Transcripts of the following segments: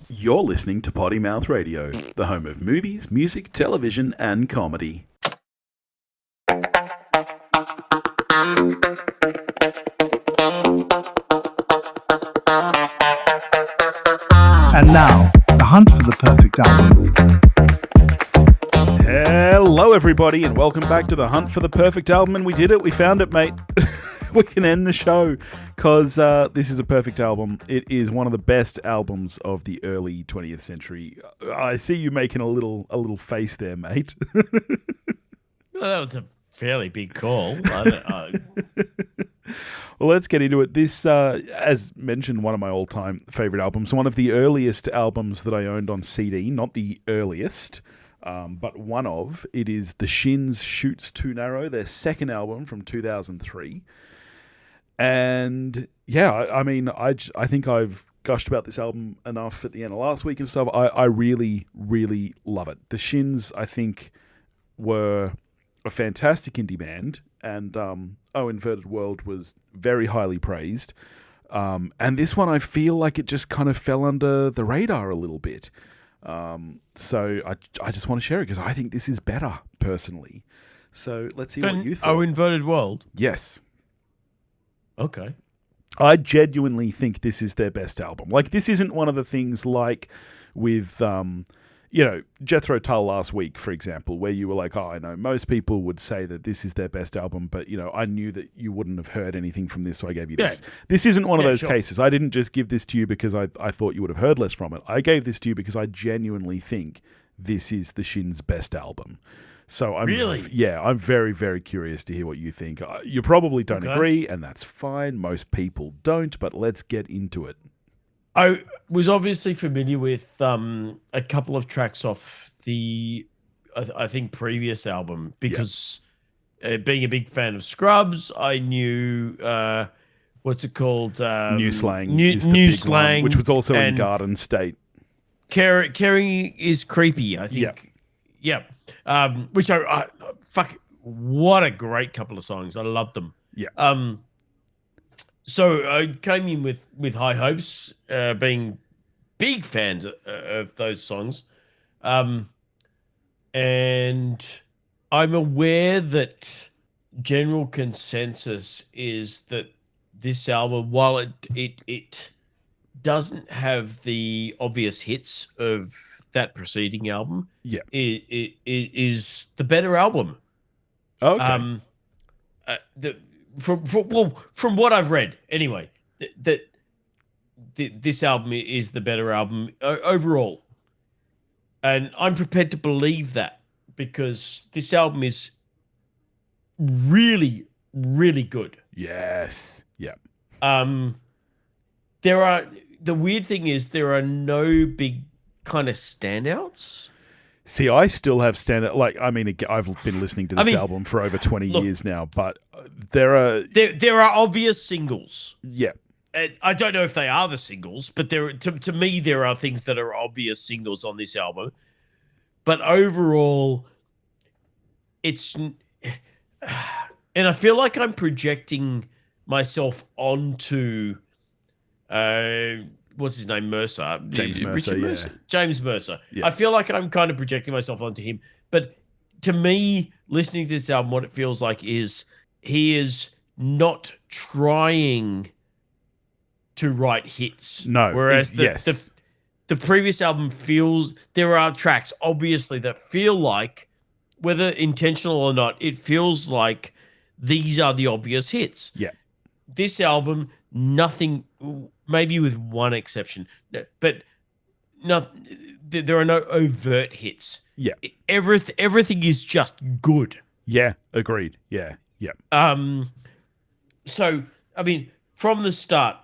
You're listening to Potty Mouth Radio, the home of movies, music, television, and comedy. And now, the hunt for the perfect album. Hello, everybody, and welcome back to the hunt for the perfect album. And we did it. We found it, mate. We can end the show because this is a perfect album. It is one of the best albums of the early 20th century. I see you making a little face there, mate. Well, that was a fairly big call. Well, let's get into it. This, as mentioned, one of my all-time favorite albums. One of the earliest albums that I owned on CD. Not the earliest, but one of. It is the Shins' Chutes Too Narrow, their second album from 2003. And yeah, I think I've gushed about this album enough at the end of last week and stuff. I really, really love it. The Shins, I think, were a fantastic indie band, and Oh Inverted World was very highly praised. And this one, I feel like it just kind of fell under the radar a little bit. So I just want to share it because I think this is better, personally. So let's see what you thought. Oh Inverted World? Yes. Okay. I genuinely think this is their best album. Like, this isn't one of the things like with, Jethro Tull last week, for example, where you were like, oh, I know most people would say that this is their best album, but, I knew that you wouldn't have heard anything from this, so I gave you this. This isn't one of those cases. I didn't just give this to you because I thought you would have heard less from it. I gave this to you because I genuinely think this is the Shins' best album. So I'm I'm very, very curious to hear what you think. You probably don't agree, and that's fine. Most people don't, but let's get into it. I was obviously familiar with a couple of tracks off the, I think, previous album because being a big fan of Scrubs, I knew, what's it called? New Slang. New Slang. One, which was also in Garden State. Caring is creepy, I think. Yeah. Which what a great couple of songs. I loved them. Yeah. So I came in with high hopes, being big fans of those songs. And I'm aware that general consensus is that this album, while it doesn't have the obvious hits of that preceding album, it is the better album. Okay. From what I've read, anyway, this album is the better album overall, and I'm prepared to believe that because this album is really, really good. Yes. Yeah. The weird thing is there are no big kind of standouts. See, I still have I've been listening to this album for over 20 years now, but there are obvious singles. Yeah. And I don't know if they are the singles, but to me there are things that are obvious singles on this album. But overall, it's and I feel like I'm projecting myself onto what's his name? Mercer. James Mercer, Mercer. James Mercer. Yeah. I feel like I'm kind of projecting myself onto him. But to me, listening to this album, what it feels like is he is not trying to write hits. No. Whereas the previous album feels, there are tracks, obviously, that feel like, whether intentional or not, it feels like these are the obvious hits. Yeah. This album, nothing, maybe with one exception, but there are no overt hits. Yeah. Everything is just good. Yeah, agreed. Yeah. Yeah. So, from the start,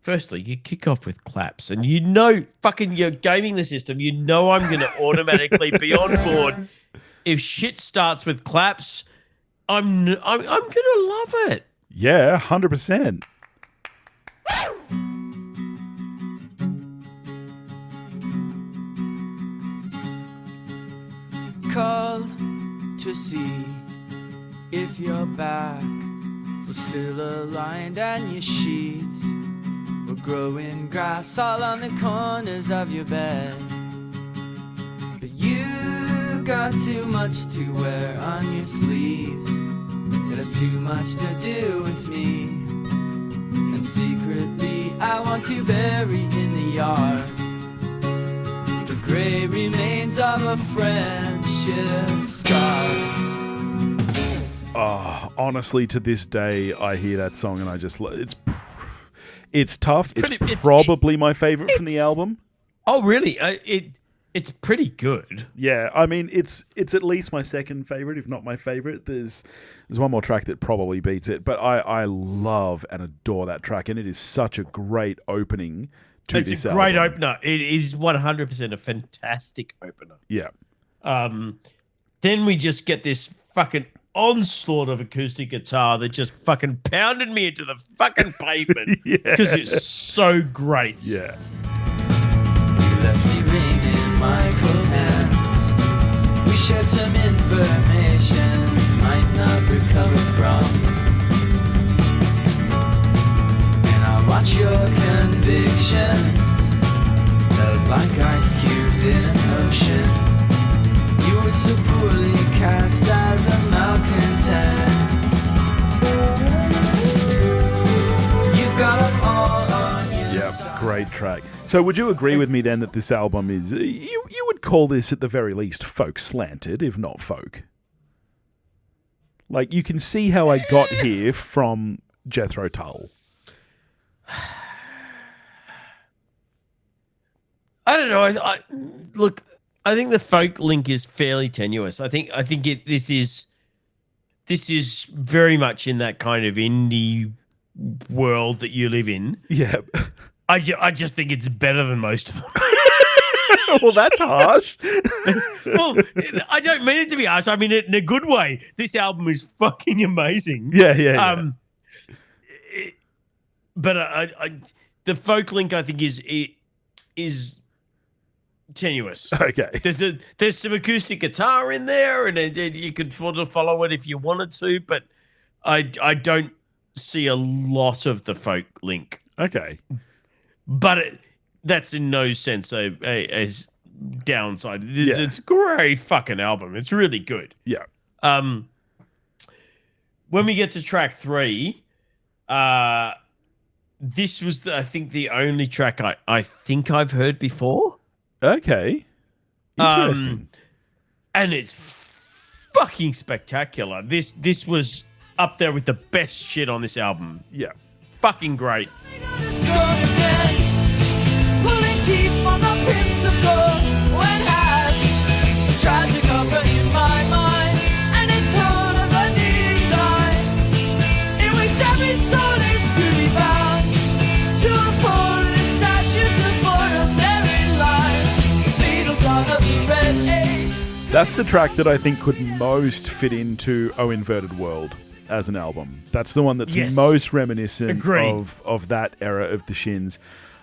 firstly, you kick off with claps, and you're gaming the system. I'm going to automatically be on board. If shit starts with claps, I'm going to love it. Yeah, 100%. Called to see if your back was still aligned and your sheets were growing grass all on the corners of your bed. But you got too much to wear on your sleeves. It has too much to do with me. And secretly I want to bury in the yard the grey remains of a friendship scar. Oh, honestly, to this day, I hear that song and I just it's tough. It's probably my favorite from the album. Oh, really? It's pretty good. Yeah, I mean, it's at least my second favorite, if not my favorite. There's one more track that probably beats it, but I love and adore that track, and it is such a great opening to this album. It's a great opener. It is 100% a fantastic opener. Yeah. Then we just get this fucking onslaught of acoustic guitar that just fucking pounded me into the fucking pavement because it's so great. Yeah. You left me ring in my cold hands. We shared some information might not recover from. And I watch your convictions melt like ice cubes in an ocean. You were so poorly cast as a malcontent. You've got them all on your side. Great track. So would you agree with me then that this album is, you would call this at the very least folk-slanted, if not folk? Like, you can see how I got here from Jethro Tull. I don't know. Look, I think the folk link is fairly tenuous. I think this is very much in that kind of indie world that you live in. Yeah. I just think it's better than most of them. Well, that's harsh. Well, I don't mean it to be harsh. I mean it in a good way. This album is fucking amazing. Yeah. But the folk link, I think, is tenuous. Okay. There's some acoustic guitar in there, and you could sort of follow it if you wanted to, but I don't see a lot of the folk link. Okay. But that's in no sense a downside. It's a great fucking album. It's really good. Yeah. When we get to track 3, this was I think the only track I think I've heard before. Okay. Interesting. And it's fucking spectacular. This was up there with the best shit on this album. Yeah. Fucking great. Pulling teeth from the prince of gold when hatched. Tragic opera in my mind, and in tone of a design in which every soul is truly bound to a pole and a statue to void of their life. The fatal thought of the red age. That's the track that I think could most fit into Oh Inverted World as an album. That's the one that's most reminiscent of that era of the Shins.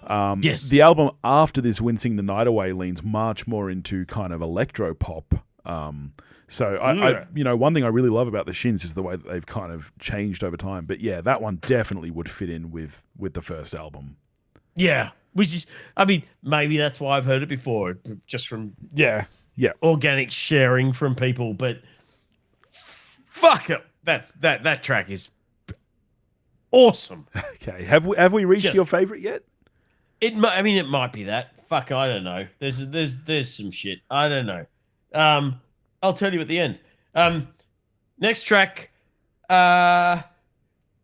The album after this, Wincing the Night Away, leans much more into kind of electro pop. So I one thing I really love about the Shins is the way that they've kind of changed over time. But yeah, that one definitely would fit in with the first album. Yeah, which is, I mean, maybe that's why I've heard it before, just from organic sharing from people. But fuck it, that track is awesome. Okay, have we reached your favorite yet? It might be that. Fuck, I don't know. There's some shit. I don't know. I'll tell you at the end. Next track,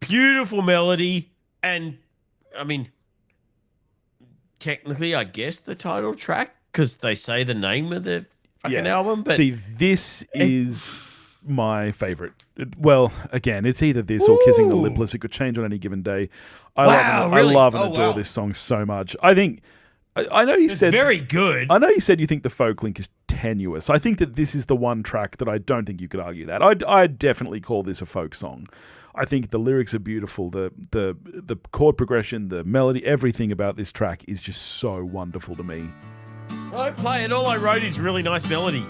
beautiful melody, and I mean, technically, I guess the title track, because they say the name of the fucking album. But see, this is my favorite. Well, again, it's either this or Kissing the Lipless. It could change on any given day. I love and adore this song so much. I think I know you said very good. I know you said you think the folk link is tenuous. I think that this is the one track that I don't think you could argue that. I'd definitely call this a folk song. I think the lyrics are beautiful. The chord progression, the melody, everything about this track is just so wonderful to me. I don't play it. All I wrote is really nice melody.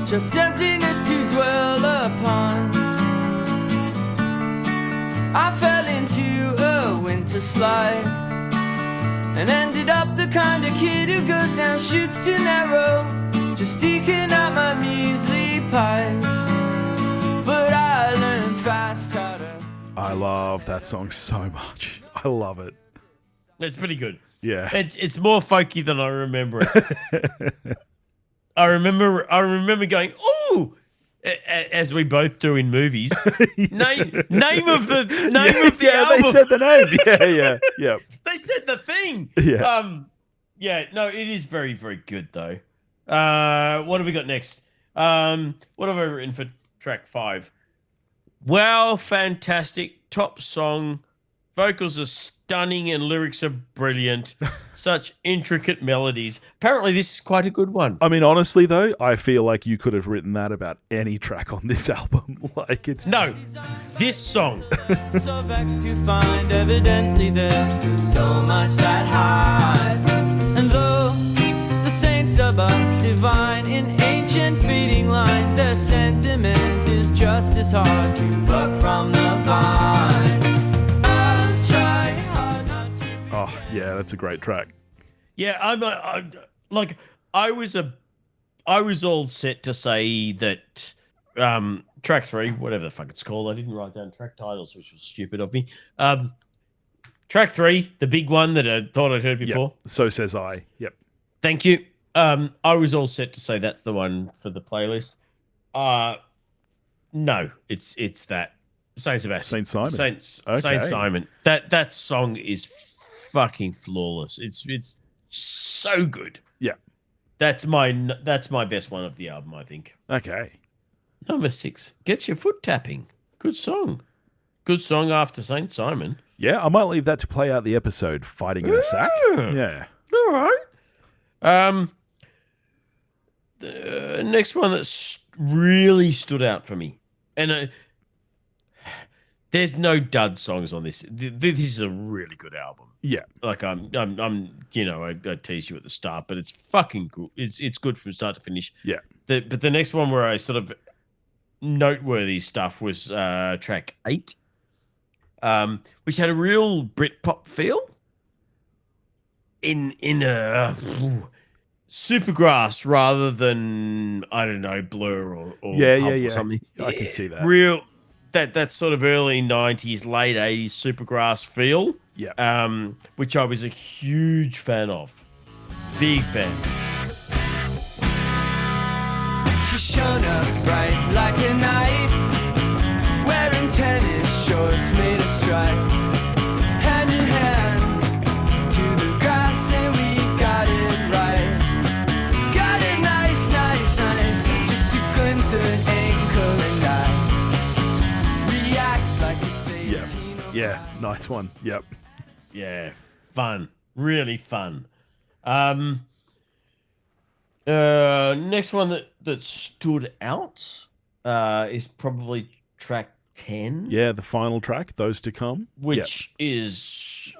just emptiness to dwell upon. I fell into a winter slide and ended up the kind of kid who goes down chutes too narrow, just eking out my measly pie. But I learned fast how to... I love that song so much. I love it. It's pretty good. Yeah. It's more folky than I remember it. I remember going, ooh, as we both do in movies. name of the album. They said the name. Yeah. They said the thing. Yeah. No, it is very, very good though. What have we got next? What have I written for track 5? Wow, fantastic. Top song. Vocals are stunning and lyrics are brilliant. Such intricate melodies. Apparently this is quite a good one. I mean, honestly, though, I feel like you could have written that about any track on this album. Like it's No, this song. So vexed to find evidently there's still so much that hides. And though the saints of us divine in ancient fading lines, their sentiment is just as hard to pluck from the vine. I'll try hard not to. Oh, yeah, that's a great track. Yeah, I was all set to say that track 3, whatever the fuck it's called. I didn't write down track titles, which was stupid of me. Track 3, the big one that I thought I'd heard before. Yep. So says I. Yep. Thank you. I was all set to say that's the one for the playlist. No, it's that Saint Sebastian. Saint Simon. Saint Simon. That song is fucking flawless. It's so good. Yeah. That's my best one of the album, I think. Okay. Number 6, Gets Your Foot Tapping. Good song. Good song after Saint Simon. Yeah, I might leave that to play out the episode, Fighting in a Sack. Yeah. All right. The next one that really stood out for me, and there's no dud songs on this. This is a really good album. Yeah. Like I'm I teased you at the start, but it's fucking good. It's good from start to finish. Yeah. But the next one where I sort of noteworthy stuff was track 8, which had a real Britpop feel. In a Supergrass rather than, I don't know, Blur or Pulp or something. I can see that. Real that sort of early 90s, late 80s Supergrass feel. Yeah. Which I was a huge fan of. Big fan. She's shown up right like a knife, wearing tennis shorts made of stripes, hand in hand to the grass, and we got it right. Got it nice, nice, nice. Just a glimpse of an ankle, and I react like it's 18. Yeah, nice one. Yep. Yeah, fun. Really fun. Next one that stood out is probably track 10. Yeah, the final track, Those to Come. Which is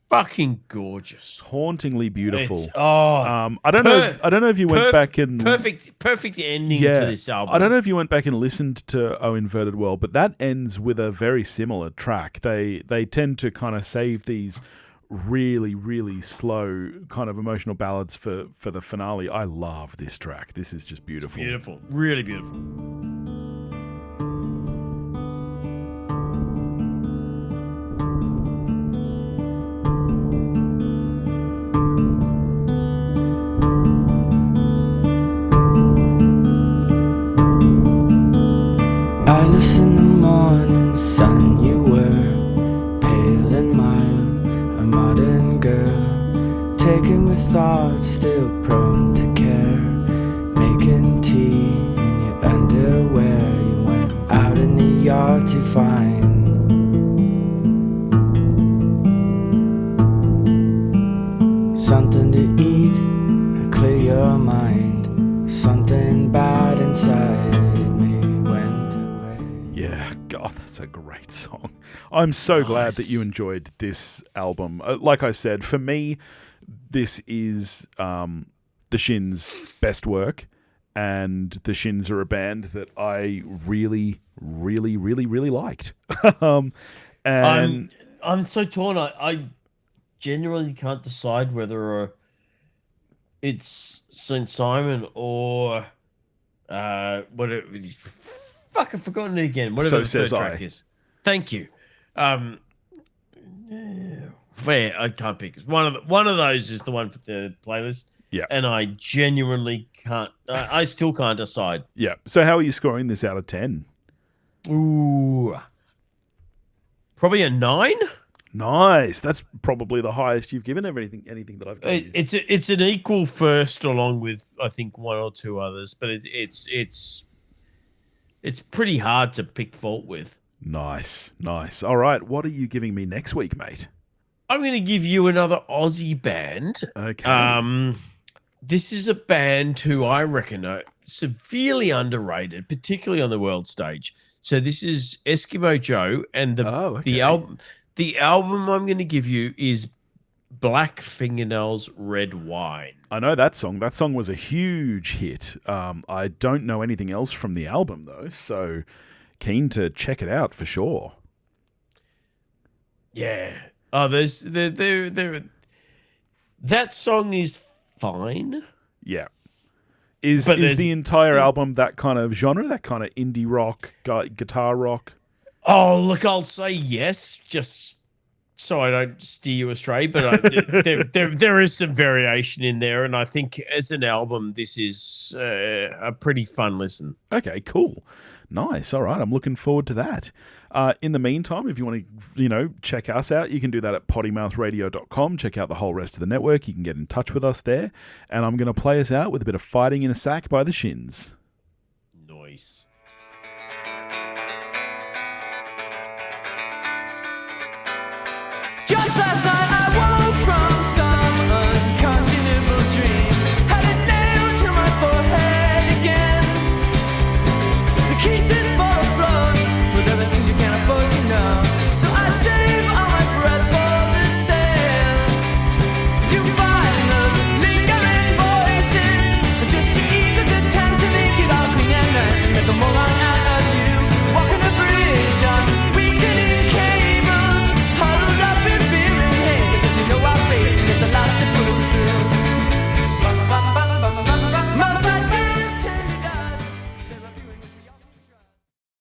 fucking gorgeous. Hauntingly beautiful. I don't know if you went back and perfect ending to this album. I don't know if you went back and listened to Oh Inverted World, but that ends with a very similar track. They tend to kind of save these really, really slow kind of emotional ballads for the finale. I love this track. This is just beautiful. Beautiful. Really beautiful. Alice in the morning sun, you were pale and mild, a modern girl, taken with thoughts still prone to care, making tea in your underwear. You went out in the yard to find something to eat and clear your mind. Something bad inside me went away. Yeah, God, that's a great song. I'm so glad that you enjoyed this album. Like I said, for me, this is the Shins' best work, and the Shins are a band that I really, really, really, really liked. And I'm so torn. I genuinely can't decide whether it's St. Simon or what it, fuck, I've forgotten it again. Whatever So the Says third track I. is. Thank you. Where I can't pick. One of those is the one for the playlist. Yeah. And I genuinely can't. I still can't decide. Yeah. So how are you scoring this out of 10? Ooh, probably a 9. Nice. That's probably the highest you've given anything that I've given you. It's an equal first, along with I think one or two others, but it's pretty hard to pick fault with. Nice. All right. What are you giving me next week, mate? I'm going to give you another Aussie band. Okay. This is a band who I reckon are severely underrated, particularly on the world stage. So this is Eskimo Joe, and the album. The album I'm going to give you is Black Fingernails Red Wine. I know that song. That song was a huge hit. I don't know anything else from the album though, so keen to check it out for sure. Yeah. Oh, that song is fine. Yeah. Is the entire album that kind of genre, that kind of indie rock, guitar rock? Oh, look, I'll say yes, just so I don't steer you astray. But there is some variation in there, and I think as an album, this is a pretty fun listen. Okay, cool. Nice. All right. I'm looking forward to that. In the meantime, if you want to, check us out, you can do that at pottymouthradio.com. Check out the whole rest of the network. You can get in touch with us there. And I'm going to play us out with a bit of Fighting in a Sack by the Shins. Nice. Just last night I woke